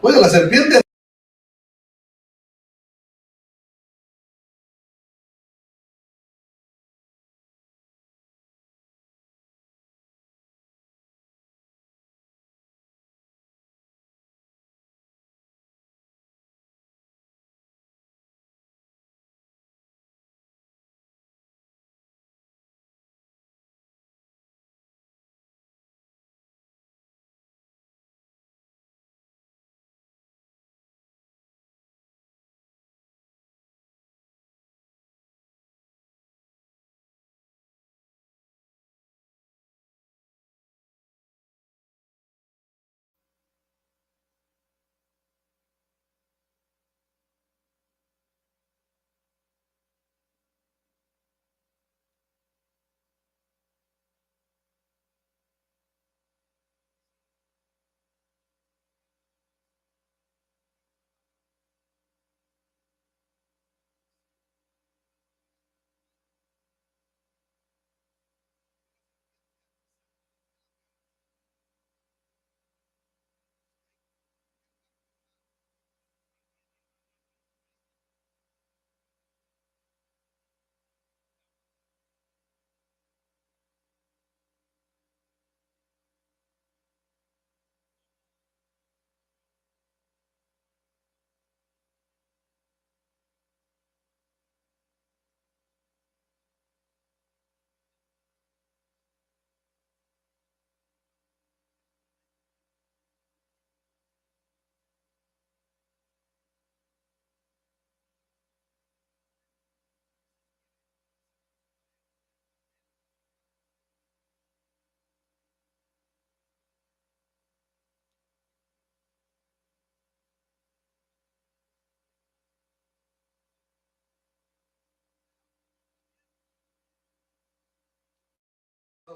Oiga, la serpiente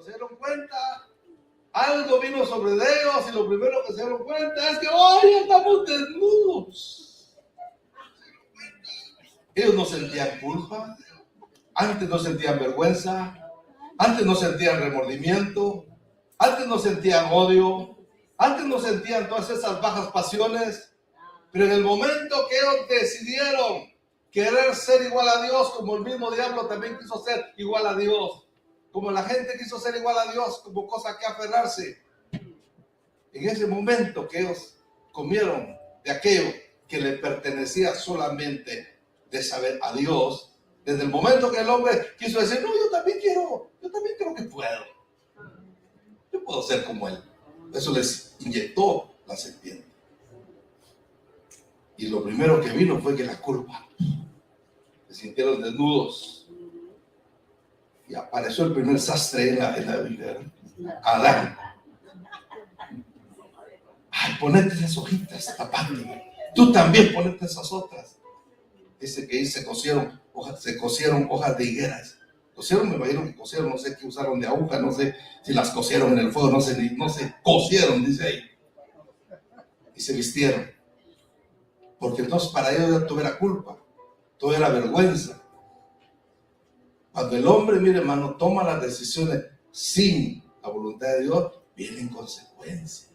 se dieron cuenta, algo vino sobre ellos y lo primero que se dieron cuenta es que hoy estamos desnudos. Ellos no sentían culpa, antes no sentían vergüenza, antes no sentían remordimiento, antes no sentían odio, antes no sentían todas esas bajas pasiones, pero en el momento que ellos decidieron querer ser igual a Dios, como el mismo diablo también quiso ser igual a Dios, como la gente quiso ser igual a Dios, como cosa que aferrarse, en ese momento que ellos comieron de aquello que le pertenecía solamente de saber a Dios, desde el momento que el hombre quiso decir, no, yo también creo que puedo, yo puedo ser como él, eso les inyectó la serpiente. Y lo primero que vino fue que la culpa, se sintieron desnudos. Y apareció el primer sastre en la Biblia, Adán. Ay, ponete esas hojitas, tapate. Tú también ponete esas otras. Dice que ahí se cosieron hojas de higueras. Cosieron, me imagino que cosieron, no sé qué usaron de aguja, no sé si las cosieron en el fuego, no sé, cosieron, dice ahí. Y se vistieron. Porque entonces para ellos todo era culpa, todo era vergüenza. Cuando el hombre, mire hermano, toma las decisiones sin la voluntad de Dios, vienen consecuencias.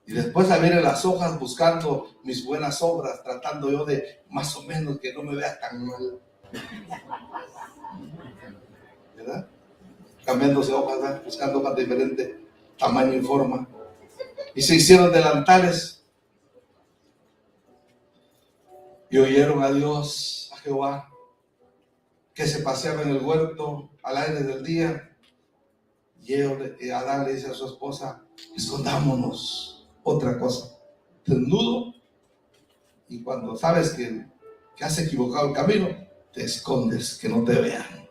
Y después vienen las hojas buscando mis buenas obras, tratando yo de más o menos que no me vea tan mal. ¿Verdad? Cambiándose hojas, ¿verdad? Buscando hojas de diferente tamaño y forma. Y se hicieron delantales. Y oyeron a Dios, a Jehová, que se paseaba en el huerto al aire del día. Y Adán le dice a su esposa, escondámonos. Otra cosa, desnudo, y cuando sabes que has equivocado el camino, te escondes, que no te vean.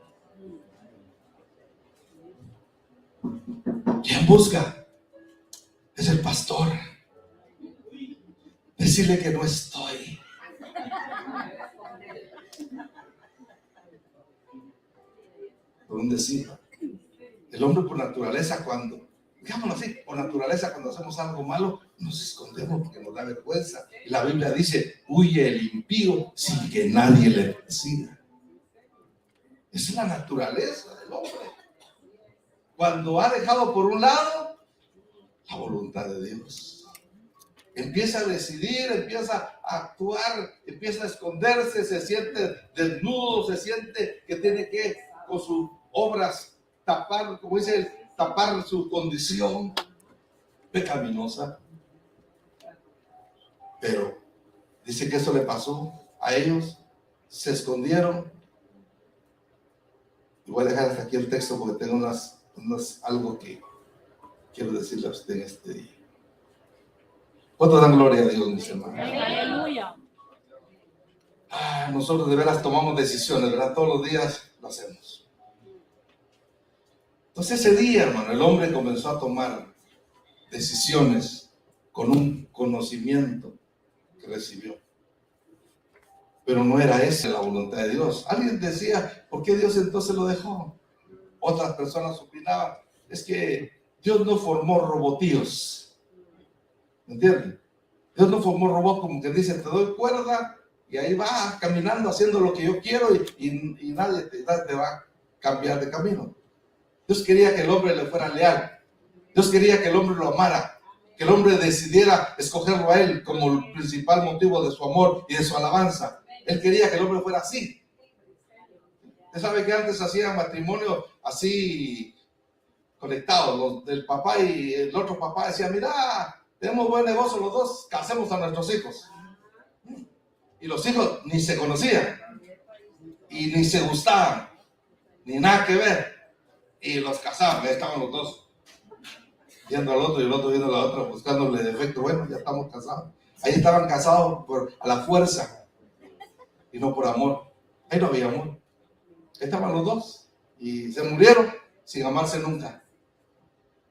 ¿Quién busca? Es el pastor. Decirle que no estoy. Por un decir, el hombre por naturaleza digámoslo así, por naturaleza cuando hacemos algo malo, nos escondemos porque nos da vergüenza. Y la Biblia dice, huye el impío sin que nadie le persiga. Esa es la naturaleza del hombre. Cuando ha dejado por un lado la voluntad de Dios. empieza a decidir, empieza a actuar, empieza a esconderse, se siente desnudo, se siente que tiene que con sus obras tapar, como dice él, tapar su condición pecaminosa. Pero dice que eso le pasó a ellos, se escondieron. Y voy a dejar hasta aquí el texto porque tengo algo que quiero decirle a usted en este día. ¿Cuánto dan gloria a Dios, mis hermanos? Aleluya. Nosotros de veras tomamos decisiones, ¿verdad? Todos los días lo hacemos. Entonces ese día, hermano, el hombre comenzó a tomar decisiones con un conocimiento que recibió. Pero no era esa la voluntad de Dios. Alguien decía, ¿por qué Dios entonces lo dejó? Otras personas opinaban, es que Dios no formó robotíos. ¿Me entienden? Dios no formó robots como que dice, te doy cuerda y ahí va caminando haciendo lo que yo quiero y nadie te va a cambiar de camino. Dios quería que el hombre le fuera leal. Dios quería que el hombre lo amara, que el hombre decidiera escogerlo a él como el principal motivo de su amor y de su alabanza. Él quería que el hombre fuera así. Usted sabe que antes hacían matrimonio así conectados, los del papá y el otro papá decían, mira, tenemos buen negocio los dos, casemos a nuestros hijos. Y los hijos ni se conocían, y ni se gustaban, ni nada que ver. Y los casaban, ahí estaban los dos, viendo al otro y el otro viendo a la otra, buscándole defecto. Bueno, ya estamos casados. Ahí estaban casados a la fuerza y no por amor. Ahí no había amor. Ahí estaban los dos y se murieron sin amarse nunca.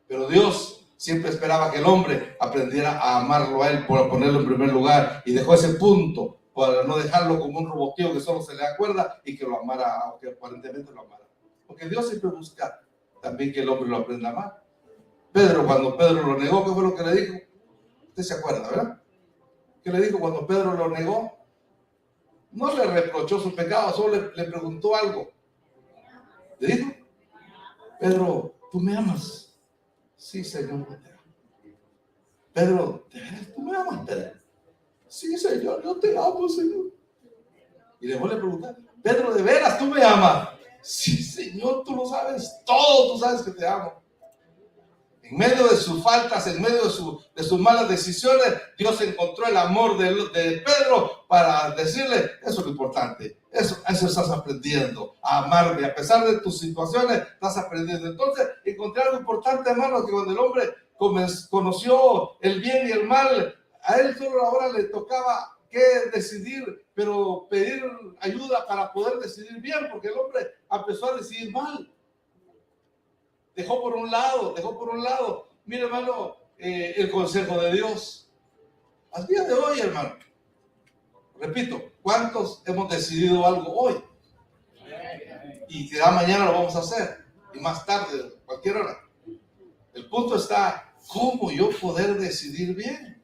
Pero Dios siempre esperaba que el hombre aprendiera a amarlo a él, por ponerlo en primer lugar, y dejó ese punto para no dejarlo como un robotío que solo se le acuerda y que lo amara, aunque aparentemente lo amara. Porque Dios siempre busca también que el hombre lo aprenda a amar. Cuando Pedro lo negó, ¿qué fue lo que le dijo? Usted se acuerda, ¿verdad? ¿Qué le dijo cuando Pedro lo negó? No le reprochó su pecado, solo le preguntó algo. Le dijo, Pedro, ¿tú me amas? Sí, Señor, te amo. Pedro, ¿de veras tú me amas, Pedro? Sí, Señor, yo te amo, Señor. Y después le pregunta, Pedro, ¿de veras tú me amas? Sí, Señor, tú lo sabes todo, tú sabes que te amo. En medio de sus faltas, en medio de sus malas decisiones, Dios encontró el amor de Pedro para decirle, eso es lo importante, eso estás aprendiendo, a amarme, a pesar de tus situaciones, estás aprendiendo. Entonces, encontré algo importante, hermano, que cuando el hombre conoció el bien y el mal, a él solo ahora le tocaba que decidir, pero pedir ayuda para poder decidir bien, porque el hombre empezó a decidir mal. Dejó por un lado. Mire, hermano, el consejo de Dios. Al día de hoy, hermano, repito, ¿cuántos hemos decidido algo hoy? Y que mañana lo vamos a hacer. Y más tarde, cualquier hora. El punto está, ¿cómo yo poder decidir bien?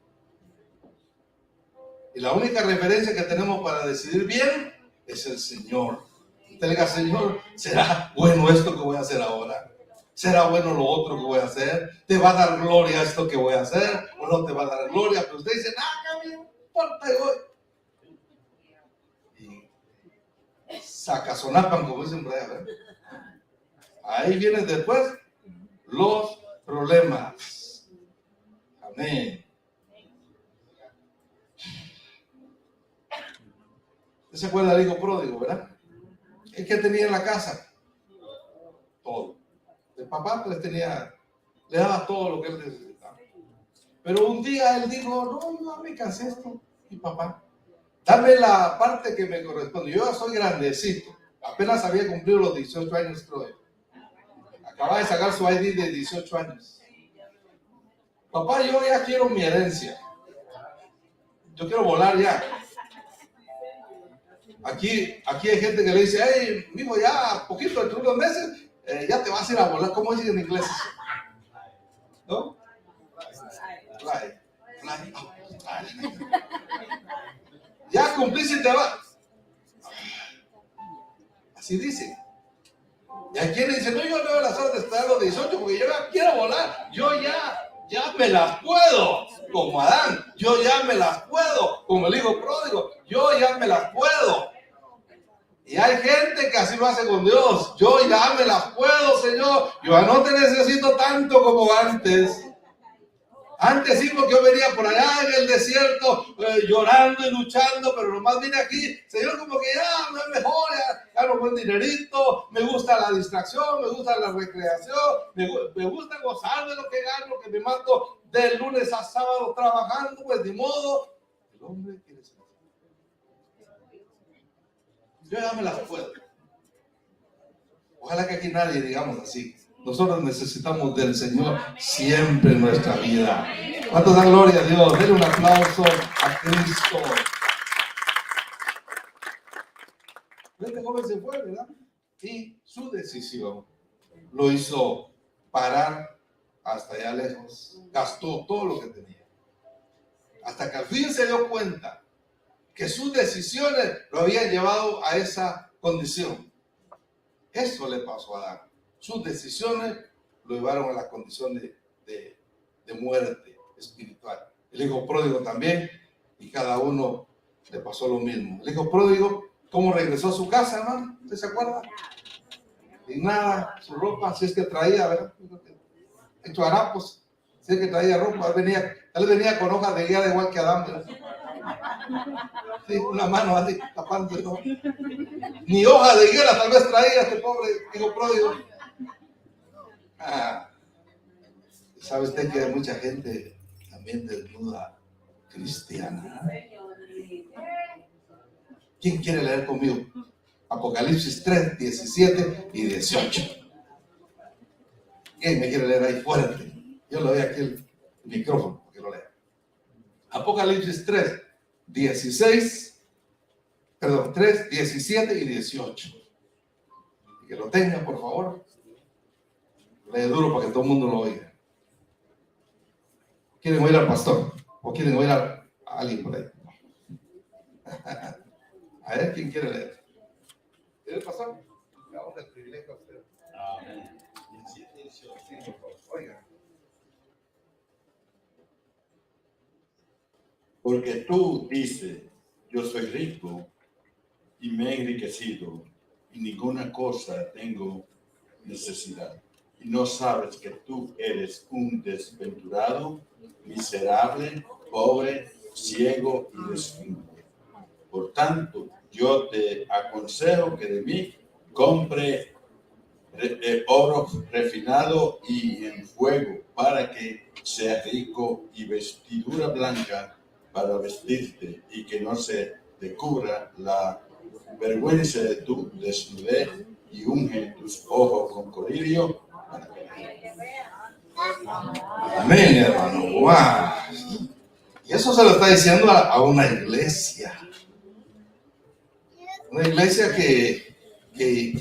Y la única referencia que tenemos para decidir bien es el Señor. Usted le diga, Señor, ¿será bueno esto que voy a hacer ahora? ¿Será bueno lo otro que voy a hacer? ¿Te va a dar gloria esto que voy a hacer? ¿O no te va a dar gloria? Pero usted dice, no me importa, y sacazonapan, como dicen por allá, ¿verdad? Ahí vienen después los problemas. Amén. ¿Usted se acuerda del hijo pródigo, verdad? ¿El que tenía en la casa? Todo. El papá pues le daba todo lo que él necesitaba. Pero un día él dijo, no me cansé esto, mi papá. Dame la parte que me corresponde. Yo ya soy grandecito. Apenas había cumplido los 18 años, creo. Acaba de sacar su ID de 18 años. Papá, yo ya quiero mi herencia. Yo quiero volar ya. Aquí hay gente que le dice, hey, mijo, ya poquito, dentro de unos meses, ya te vas a ir a volar. ¿Cómo dicen en inglés? ¿No? Fly. Ya cumpliste y te vas. Así dice. Y hay quienes dicen, no, yo no voy a las horas de esperar a los 18 porque yo ya quiero volar. Yo ya ya me las puedo, como Adán, yo ya me las puedo, como el hijo pródigo, yo ya me las puedo. Y hay gente que así lo hace con Dios. Yo ya me las puedo, Señor. Yo ya no te necesito tanto como antes. Antes sí, porque yo venía por allá en el desierto llorando y luchando, pero nomás vine aquí, Señor, como que ya me mejor, ya gano buen dinerito, me gusta la distracción, me gusta la recreación, me gusta gozar de lo que gano, que me mato de lunes a sábado trabajando, pues de modo. El hombre quiere ser. Yo ya me las puedo. Ojalá que aquí nadie digamos así. Nosotros necesitamos del Señor siempre en nuestra vida. ¿Cuántos dan gloria a Dios? Denle un aplauso a Cristo. Este joven se fue, ¿verdad? Y su decisión lo hizo parar hasta allá lejos. Gastó todo lo que tenía. Hasta que al fin se dio cuenta que sus decisiones lo habían llevado a esa condición. Eso le pasó a Adán. Sus decisiones lo llevaron a la condición de muerte espiritual. El hijo pródigo también, y cada uno le pasó lo mismo. El hijo pródigo, ¿cómo regresó a su casa, hermano? ¿Usted se acuerda? Y nada, su ropa, si es que traía, ¿verdad? Hecho harapos, si es que traía ropa, él venía con hojas de higuera igual que Adán, ¿verdad? Sí, una mano así, tapando, ¿no? Ni hoja de higuera tal vez traía este pobre hijo pródigo. ¿Sabe usted que hay mucha gente también desnuda cristiana? ¿Quién quiere leer conmigo? Apocalipsis 3, 17 y 18. ¿Quién me quiere leer ahí fuerte? Yo le doy aquí el micrófono para que lo lea. Apocalipsis 3, 17 y 18. Y que lo tenga, por favor. Lee duro para que todo el mundo lo oiga. ¿Quieren oír al pastor? ¿O quieren oír a alguien por ahí? A ver, ¿quién quiere leer? ¿Quiere el pastor? Le damos el privilegio a usted. Amén. Oiga. Porque tú dices, yo soy rico y me he enriquecido y ninguna cosa tengo necesidad. Y no sabes que tú eres un desventurado, miserable, pobre, ciego y desnudo. Por tanto, yo te aconsejo que de mí compre oro refinado y en fuego para que seas rico y vestidura blanca para vestirte y que no se te cubra la vergüenza de tu desnudez y unge tus ojos con colirio. Amén, hermano. Wow. Y eso se lo está diciendo a una iglesia. Una iglesia que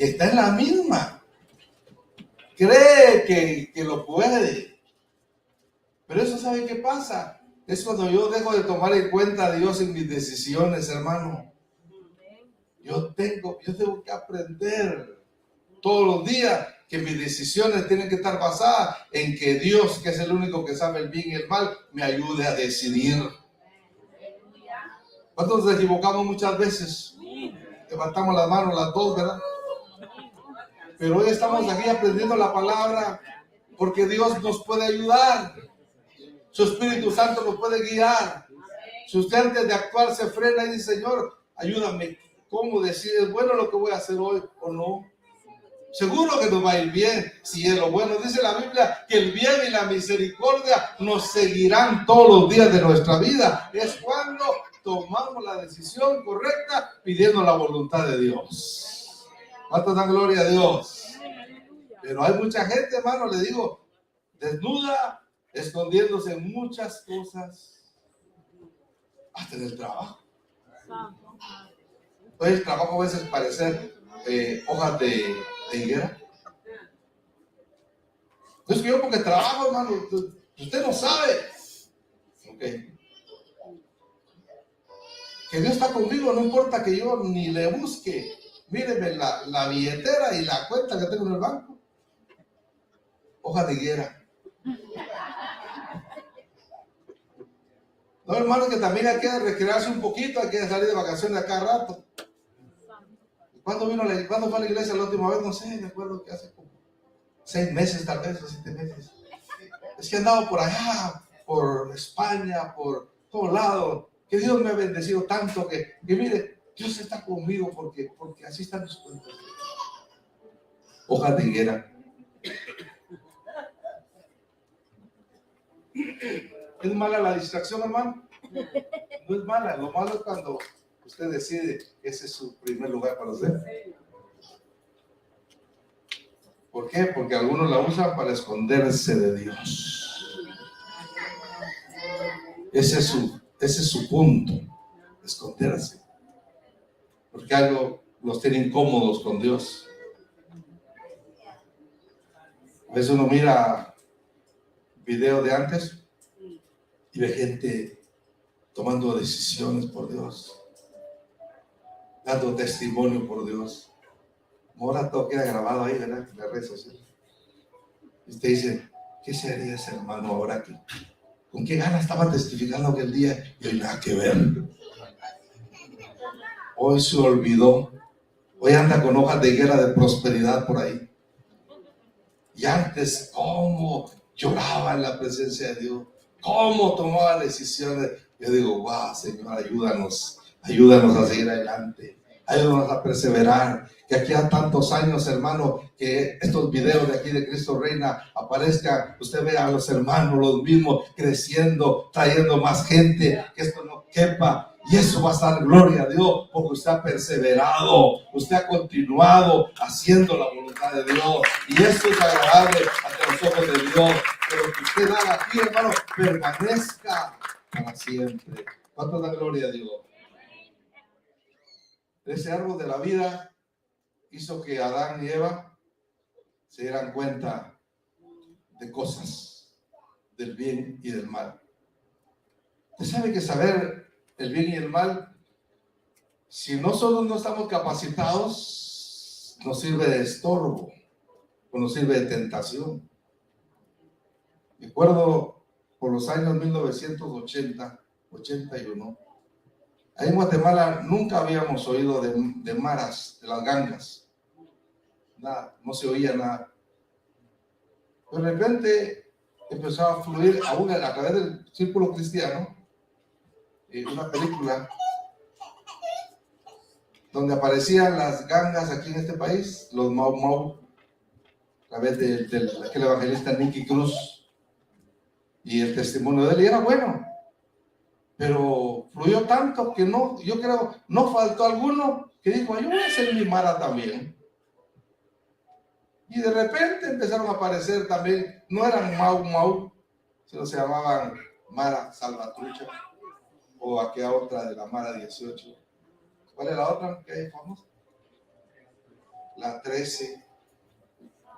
está en la misma. Cree que lo puede. Pero eso, ¿sabe qué pasa? Es cuando yo dejo de tomar en cuenta a Dios en mis decisiones, hermano. Yo tengo que aprender todos los días que mis decisiones tienen que estar basadas en que Dios, que es el único que sabe el bien y el mal, me ayude a decidir. ¿Cuántos nos equivocamos muchas veces? Levantamos las manos las dos, ¿verdad? Pero hoy estamos aquí aprendiendo la palabra porque Dios nos puede ayudar. Su Espíritu Santo nos puede guiar. Si usted antes de actuar se frena y dice, Señor, ayúdame, ¿cómo decir? ¿Es bueno lo que voy a hacer hoy o no? Seguro que nos va a ir bien si es lo bueno. Dice la Biblia que el bien y la misericordia nos seguirán todos los días de nuestra vida. Es cuando tomamos la decisión correcta pidiendo la voluntad de Dios. ¿Cuántos dan gloria a Dios? Pero hay mucha gente, hermano, le digo, desnuda, escondiéndose en muchas cosas, hasta en el trabajo. Hoy el trabajo a veces parece hojas de higuera. Entonces yo porque trabajo, hermano, usted no sabe. Okay. Que Dios está conmigo, no importa que yo ni le busque. Míreme la billetera y la cuenta que tengo en el banco. Hoja de higuera. No, hermano, que también hay que recrearse un poquito, hay que salir de vacaciones a cada rato. ¿Cuándo fue a la iglesia la última vez? No sé, me acuerdo que hace como 6 meses tal vez, o 7 meses. Es que he andado por allá, por España, por todos lados. Que Dios me ha bendecido tanto que mire, Dios está conmigo porque así están los cuentos. Hojas de higuera. ¿Es mala la distracción, hermano? No es mala. Lo malo es cuando usted decide que ese es su primer lugar para usted. ¿Por qué? Porque algunos la usan para esconderse de Dios. Ese es su punto, esconderse. Porque algo los tiene incómodos con Dios. A veces uno mira videos de antes y ve gente tomando decisiones por Dios, dando testimonio por Dios. Ahora todo queda grabado ahí, ¿verdad? En las redes sociales. Y usted dice, ¿qué sería ese hermano ahora que con qué ganas estaba testificando aquel día y hoy nada que ver? Hoy se olvidó. Hoy anda con hojas de higuera de prosperidad por ahí. Y antes, ¿cómo lloraba en la presencia de Dios? ¿Cómo tomaba decisiones? Yo digo, wow, Señor, ayúdanos a seguir adelante. Ayúdanos a perseverar. Que aquí a tantos años, hermano, que estos videos de aquí de Cristo Reina aparezcan. Usted vea a los hermanos, los mismos, creciendo, trayendo más gente, que esto no quepa. Y eso va a estar gloria a Dios, porque usted ha perseverado, usted ha continuado haciendo la voluntad de Dios. Y eso es agradable ante los ojos de Dios. Pero que usted haga aquí, hermano, permanezca para siempre. ¿Cuánto da gloria a Dios? Ese árbol de la vida hizo que Adán y Eva se dieran cuenta de cosas, del bien y del mal. Usted sabe que saber el bien y el mal, si nosotros no estamos capacitados, nos sirve de estorbo o nos sirve de tentación. Recuerdo por los años 1980, 81, ahí en Guatemala nunca habíamos oído de maras, de las gangas. Nada, no se oía nada. De repente empezó a fluir aún a través del círculo cristiano una película donde aparecían las gangas aquí en este país, los Mau Mau, a través de aquel evangelista Nicky Cruz, y el testimonio de él, y era bueno, pero fluyó tanto que no, yo creo, no faltó alguno que dijo, yo voy a hacer mi mara también. Y de repente empezaron a aparecer también, no eran Mau Mau, sino se llamaban Mara Salvatrucha, o aquella otra de la Mara 18. ¿Cuál es la otra que hay famosa? La 13.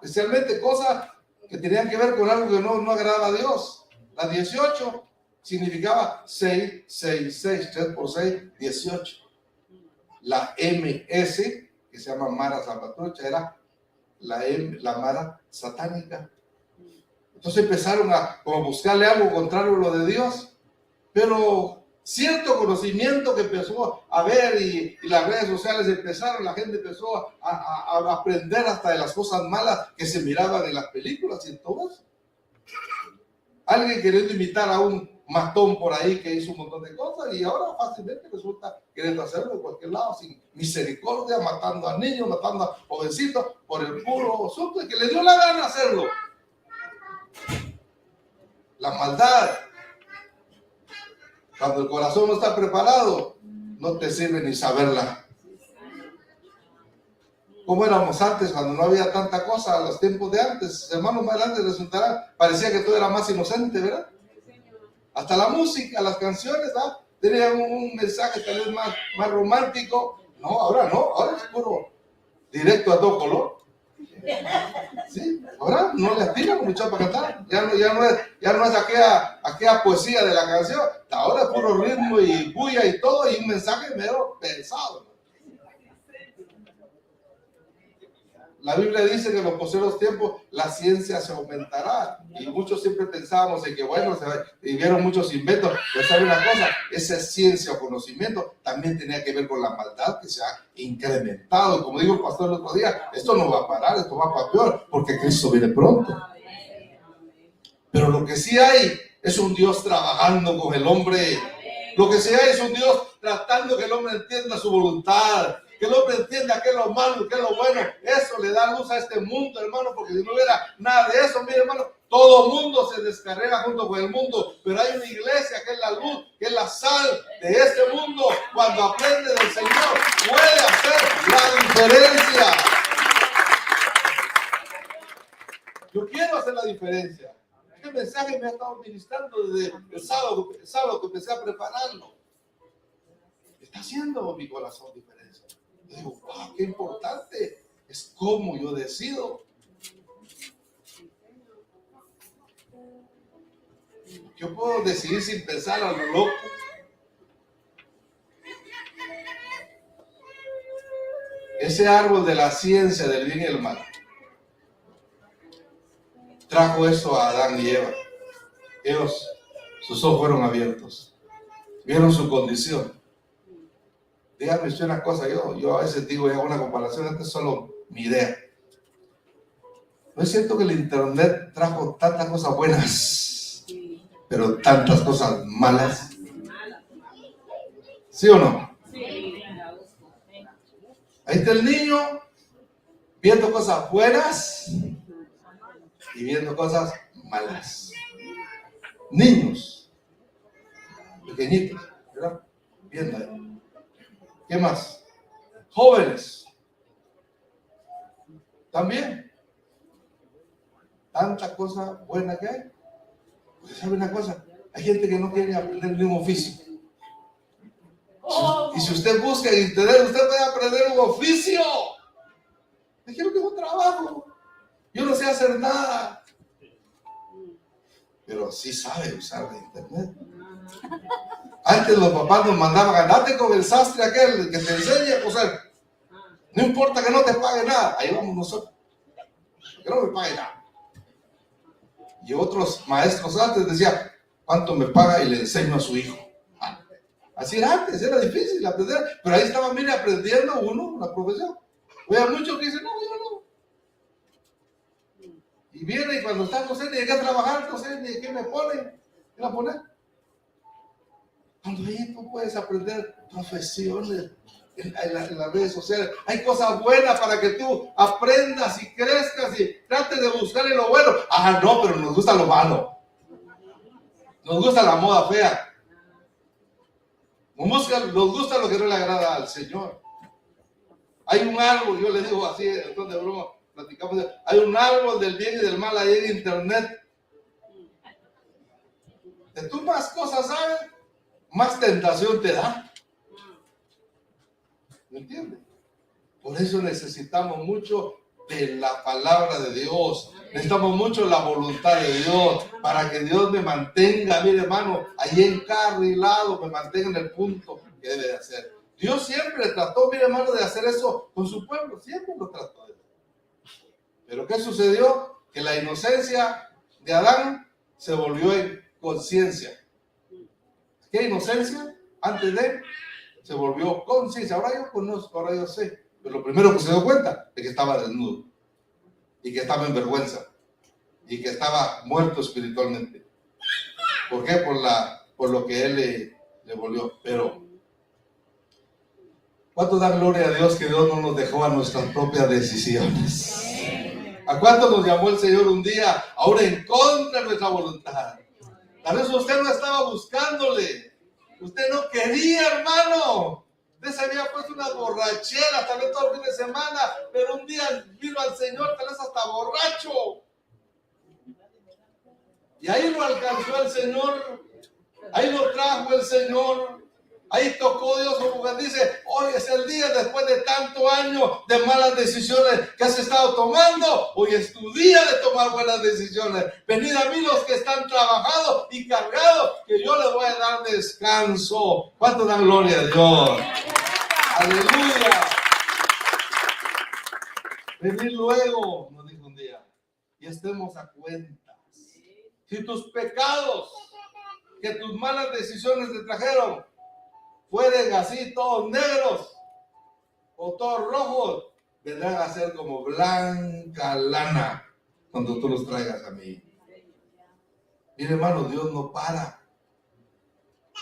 Especialmente cosas que tenían que ver con algo que no agrada a Dios. La 18 significaba 6, 6, 6, 3 por 6, 18. La MS, que se llama Mara Salvatrucha, era la Mara satánica. Entonces empezaron a buscarle algo contrario a lo de Dios, pero cierto conocimiento que empezó a ver y las redes sociales empezaron, la gente empezó a aprender hasta de las cosas malas que se miraban en las películas y en todo eso. Alguien queriendo imitar a un matón por ahí que hizo un montón de cosas y ahora fácilmente resulta queriendo hacerlo en cualquier lado sin misericordia, matando a niños, matando a jovencitos por el puro asunto de que le dio la gana hacerlo. La maldad, cuando el corazón no está preparado, no te sirve ni saberla. ¿Cómo éramos antes cuando no había tanta cosa a los tiempos de antes? Hermanos, más adelante resultará, parecía que todo era más inocente, ¿verdad? Hasta la música, las canciones, ¿verdad? Tenían un mensaje tal vez más romántico. No, ahora es puro directo a todo color. Sí, ahora no le atinan los muchachos para cantar. Ya no es aquella poesía de la canción. Ahora es puro ritmo y bulla y todo, y un mensaje medio pensado. la Biblia dice que en los posteriores tiempos la ciencia se aumentará. Y muchos siempre pensábamos en que, bueno, y vieron muchos inventos. Pero ¿sabe una cosa? Esa ciencia o conocimiento también tenía que ver con la maldad que se ha incrementado. Y como dijo el pastor el otro día, esto no va a parar, esto va para peor, porque Cristo viene pronto. Pero lo que sí hay es un Dios trabajando con el hombre. Lo que sí hay es un Dios tratando que el hombre entienda su voluntad, que el hombre entienda qué es lo malo y qué es lo bueno. Eso le da luz a este mundo, hermano, porque si no hubiera nada de eso, mire, hermano, todo mundo se descarrega junto con el mundo, pero hay una iglesia que es la luz, que es la sal de este mundo. Cuando aprende del Señor, puede hacer la diferencia. Yo quiero hacer la diferencia. Este mensaje me ha estado ministrando desde el sábado que empecé a prepararlo. Está haciendo mi corazón diferencia. Yo digo, wow, qué importante es cómo yo decido. Yo puedo decidir sin pensar a lo loco. Ese árbol de la ciencia del bien y el mal trajo eso a Adán y Eva. Ellos, sus ojos fueron abiertos, vieron su condición. Dígame usted una cosa, yo a veces digo, hago una comparación, esta es solo mi idea. No es cierto que el internet trajo tantas cosas buenas, pero tantas cosas malas. ¿Sí o no? Ahí está el niño viendo cosas buenas y viendo cosas malas. Niños pequeñitos, ¿verdad? Viendo ahí. ¿Qué más? Jóvenes. También. Tanta cosa buena que hay. Porque sabe una cosa, hay gente que no quiere aprender ningún oficio. Y si usted busca en internet, usted puede aprender un oficio. Me quiero que un trabajo. Yo no sé hacer nada. Pero sí sabe usar la internet. Antes los papás nos mandaban, andate con el sastre aquel que te enseña a coser. No importa que no te pague nada. Ahí vamos nosotros. Que no me pague nada. Y otros maestros antes decían, ¿cuánto me paga? Y le enseño a su hijo. Así era antes, era difícil aprender. Pero ahí estaba, mire, aprendiendo uno una profesión. Hay muchos que dicen, no, yo no. Y viene y cuando está, no sé ni de qué trabajar, no sé ni de qué me pone. ¿Qué va a poner? Cuando ahí tú puedes aprender profesiones en las redes sociales. Hay cosas buenas para que tú aprendas y crezcas y trates de buscar en lo bueno. Ah, no, pero nos gusta lo malo. Nos gusta la moda fea. Nos gusta lo que no le agrada al Señor. Hay un árbol, yo le digo así, entonces de broma, platicamos, hay un árbol del bien y del mal ahí en internet. De tú más cosas sabes, más tentación te da. ¿Me entiendes? Por eso necesitamos mucho de la palabra de Dios. Necesitamos mucho la voluntad de Dios para que Dios me mantenga, mire hermano, ahí encarrilado, me mantenga en el punto que debe de hacer. Dios siempre trató, mire hermano, de hacer eso con su pueblo, siempre lo trató. Pero ¿qué sucedió? Que la inocencia de Adán se volvió en conciencia. ¿Qué inocencia? Antes de se volvió conciencia. Ahora yo conozco, ahora yo sé. Pero lo primero que se dio cuenta es que estaba desnudo y que estaba en vergüenza y que estaba muerto espiritualmente. ¿Por qué? Por lo que él le volvió. Pero ¿cuánto da gloria a Dios que Dios no nos dejó a nuestras propias decisiones? ¿A cuánto nos llamó el Señor un día, ahora en contra de nuestra voluntad? Tal vez usted no estaba buscándole. Usted no quería, hermano. Usted se había puesto unas borracheras, tal vez todo el fin de semana, pero un día vino al Señor, tal vez hasta borracho. Y ahí lo alcanzó el Señor. Ahí lo trajo el Señor. Ahí tocó Dios, como dice, hoy es el día después de tantos años de malas decisiones que has estado tomando. Hoy es tu día de tomar buenas decisiones. Venid a mí los que están trabajados y cargados, que yo les voy a dar descanso. ¿Cuánto dan gloria a Dios? Aleluya. venid luego, nos dijo un día, y estemos a cuentas. Si tus pecados, que tus malas decisiones te trajeron, fueren así todos negros o todos rojos, vendrán a ser como blanca lana cuando tú los traigas a mí. Mire, hermano, Dios no para.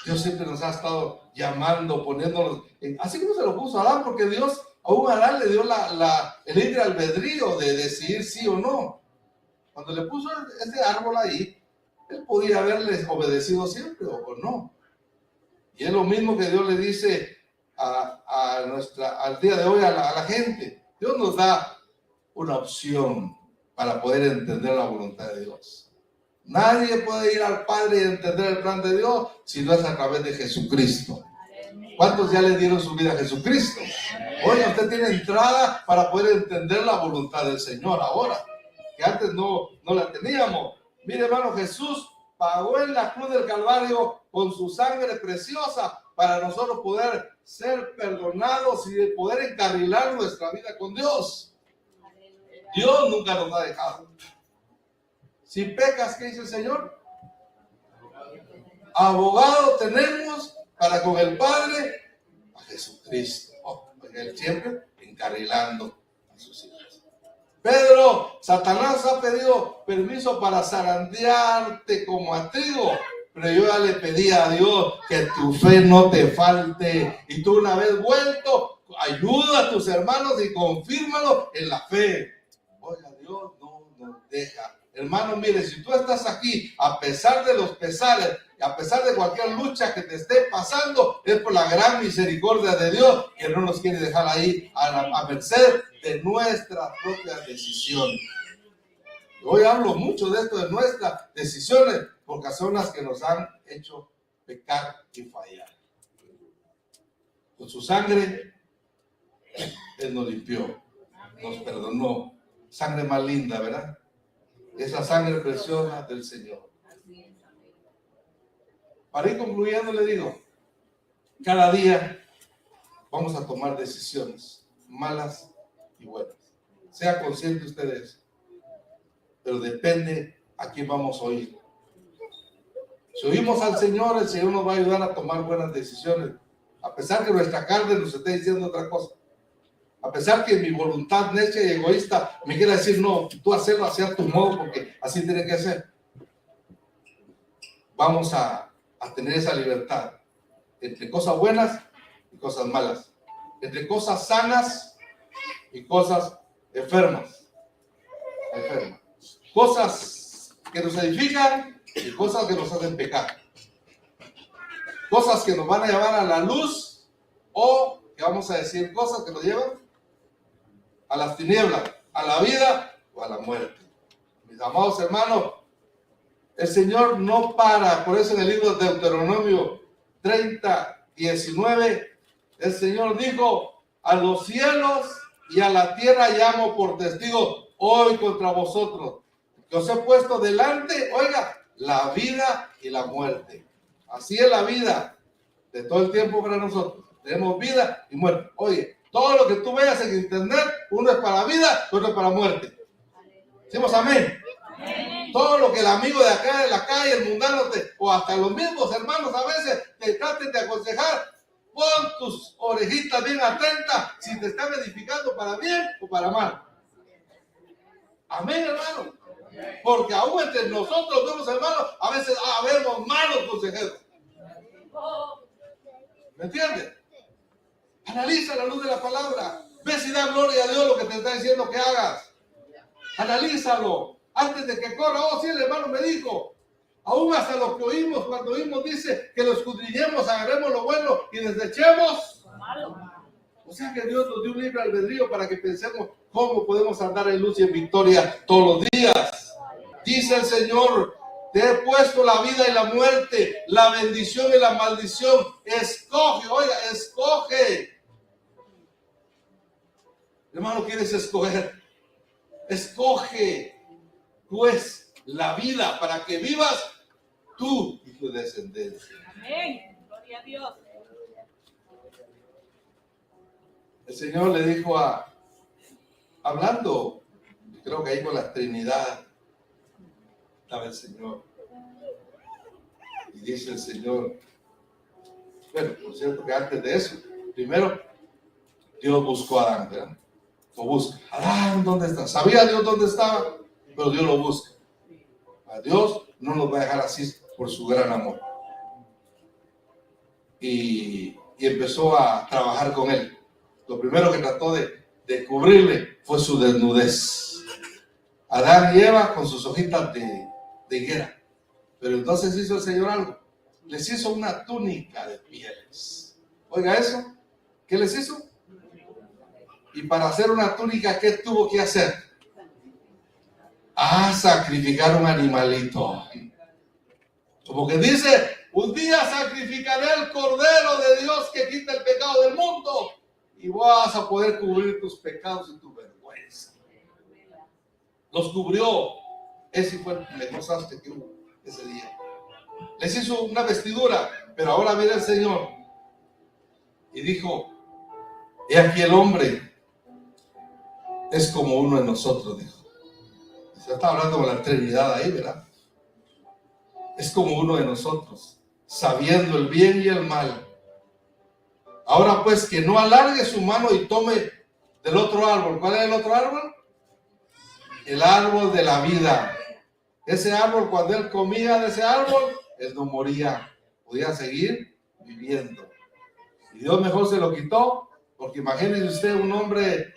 Dios siempre nos ha estado llamando, poniéndonos, así como se lo puso a Adán, porque Dios aún a Adán le dio el libre albedrío de decidir sí o no. Cuando le puso ese árbol ahí, él podía haberles obedecido siempre o no. Y es lo mismo que Dios le dice al día de hoy a la gente. Dios nos da una opción para poder entender la voluntad de Dios. Nadie puede ir al Padre y entender el plan de Dios si no es a través de Jesucristo. ¿Cuántos ya le dieron su vida a Jesucristo? Hoy usted tiene entrada para poder entender la voluntad del Señor ahora, que antes no la teníamos. Mire, hermano, Jesús pagó en la cruz del Calvario con su sangre preciosa para nosotros poder ser perdonados y poder encarrilar nuestra vida con Dios. Dios nunca nos ha dejado. Si pecas, ¿qué dice el Señor? Abogado tenemos para con el Padre a Jesucristo. Él siempre encarrilando a sus hijos. Pedro, Satanás ha pedido permiso para zarandearte como a trigo, pero yo ya le pedí a Dios que tu fe no te falte. Y tú, una vez vuelto, ayuda a tus hermanos y confírmalo en la fe. Oiga, Dios no nos deja. Hermano, mire, si tú estás aquí, a pesar de los pesares, a pesar de cualquier lucha que te esté pasando, es por la gran misericordia de Dios que no nos quiere dejar ahí a merced de nuestras propias decisiones. Hoy hablo mucho de esto, de nuestras decisiones, porque son las que nos han hecho pecar y fallar. Con su sangre, Él nos limpió, nos perdonó. Sangre más linda, ¿verdad? Es la sangre preciosa del Señor. Para ir concluyendo, le digo, cada día vamos a tomar decisiones malas y buenas. Sea consciente usted de eso. Pero depende a quién vamos a oír. Si oímos al Señor, el Señor nos va a ayudar a tomar buenas decisiones. A pesar que nuestra carne nos esté diciendo otra cosa. A pesar que mi voluntad necia y egoísta me quiera decir, no, tú hacerlo así a tu modo porque así tiene que ser. Vamos a tener esa libertad entre cosas buenas y cosas malas. Entre cosas sanas y cosas enfermas. Cosas que nos edifican y cosas que nos hacen pecar. Cosas que nos van a llevar a la luz o que vamos a decir cosas que nos llevan a las tinieblas, a la vida o a la muerte. Mis amados hermanos, el Señor no para. Por eso en el libro de Deuteronomio 30:19, el Señor dijo: a los cielos y a la tierra llamo por testigo hoy contra vosotros, que os he puesto delante, oiga, la vida y la muerte. Así es la vida de todo el tiempo para nosotros. Tenemos vida y muerte. Oye, todo lo que tú veas en internet, uno es para vida, otro es para muerte. ¿Decimos amén? Amén. Todo lo que el amigo de acá de la calle, el mundano, o hasta los mismos hermanos a veces te traten de aconsejar, pon tus orejitas bien atentas si te están edificando para bien o para mal. Amén, hermano. Porque aún entre nosotros, mismos hermanos, a veces habemos malos consejeros. ¿Me entiendes? Analiza la luz de la palabra. Ve si da gloria a Dios lo que te está diciendo que hagas. Analízalo. Antes de que corra, sí, el hermano me dijo. Aún hasta lo que oímos, cuando oímos, dice que lo escudriñemos, agarremos lo bueno y desechemos. O sea que Dios nos dio un libre albedrío para que pensemos cómo podemos andar en luz y en victoria todos los días. Dice el Señor: te he puesto la vida y la muerte, la bendición y la maldición. Escoge, oiga, escoge. Hermano, ¿quieres escoger? Escoge, pues, la vida para que vivas tú y tu descendencia. Amén. Gloria a Dios. El Señor le dijo a hablando, creo que ahí con la Trinidad, estaba el Señor. Y dice el Señor, bueno, por cierto que antes de eso, primero, Dios buscó a Adán, ¿verdad? Lo busca. Adán, ¿dónde está? Sabía Dios dónde estaba, pero Dios lo busca. A Dios no nos va a dejar así por su gran amor. Y empezó a trabajar con él. Lo primero que trató de cubrirle fue su desnudez. Adán y Eva con sus hojitas de higuera. Pero entonces hizo el Señor algo. Les hizo una túnica de pieles. Oiga eso. ¿Qué les hizo? Y para hacer una túnica, ¿qué tuvo que hacer? Sacrificar un animalito. Como que dice, un día sacrificaré el cordero de Dios que quita el pecado del mundo y vas a poder cubrir tus pecados y tu vergüenza. Los cubrió. Ese fue el mejor sastre que hubo ese día. Les hizo una vestidura, pero ahora viene el Señor y dijo, he aquí el hombre es como uno de nosotros, dijo. Se está hablando con la Trinidad ahí, ¿verdad? Es como uno de nosotros, sabiendo el bien y el mal. Ahora pues que no alargue su mano y tome del otro árbol. ¿Cuál es el otro árbol? El árbol de la vida. Ese árbol, cuando él comía de ese árbol, él no moría, podía seguir viviendo. Y Dios mejor se lo quitó, porque imagínese usted un hombre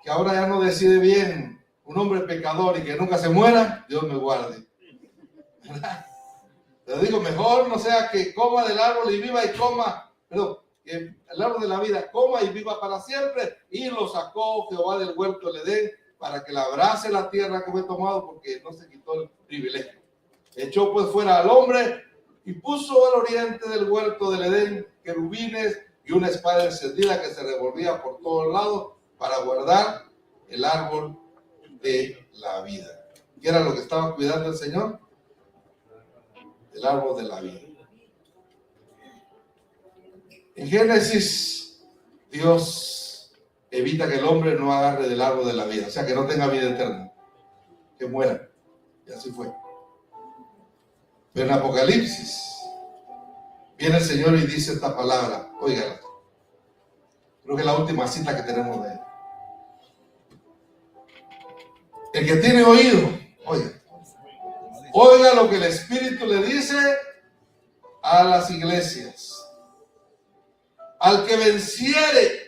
que ahora ya no decide bien, un hombre pecador y que nunca se muera, Dios me guarde. ¿Verdad? Pero digo, mejor no sea que coma del árbol y viva y coma, perdón, que el árbol de la vida coma y viva para siempre. Y lo sacó Jehová del huerto del Edén para que labrase la tierra que fue tomado, porque no se quitó el privilegio. Echó pues fuera al hombre y puso al oriente del huerto del Edén querubines y una espada encendida que se revolvía por todos lados para guardar el árbol de la vida. ¿Qué era lo que estaba cuidando el Señor? El árbol de la vida. En Génesis, Dios evita que el hombre no agarre del árbol de la vida, o sea, que no tenga vida eterna, que muera. Y así fue. Pero en Apocalipsis viene el Señor y dice esta palabra, óigala. Creo que es la última cita que tenemos de él. El que tiene oído, oiga lo que el Espíritu le dice a las iglesias. Al que venciere,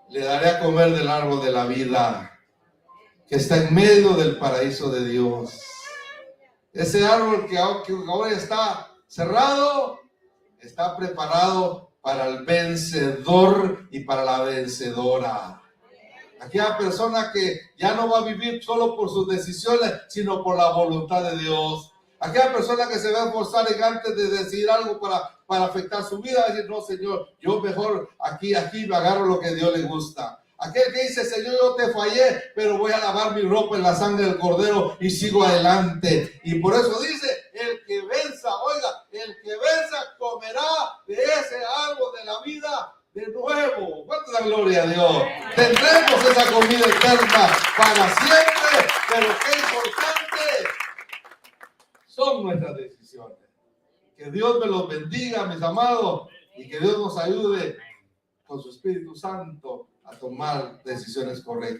le daré a comer del árbol de la vida que está en medio del paraíso de Dios. Ese árbol que ahora está cerrado, está preparado para el vencedor y para la vencedora. Aquella persona que ya no va a vivir solo por sus decisiones, sino por la voluntad de Dios. Aquella persona que se va a esforzar en antes de decidir algo para afectar su vida, va a decir, no, Señor, yo mejor aquí me agarro lo que Dios le gusta. Aquel que dice, Señor, yo te fallé, pero voy a lavar mi ropa en la sangre del Cordero y sigo adelante. Y por eso dice, el que venza, oiga, el que venza comerá de ese árbol de la vida de nuevo. ¿Cuánto da gloria a Dios? Tendremos esa comida eterna para siempre, pero qué importante son nuestras decisiones. Que Dios me los bendiga, mis amados, y que Dios nos ayude con su Espíritu Santo a tomar decisiones correctas.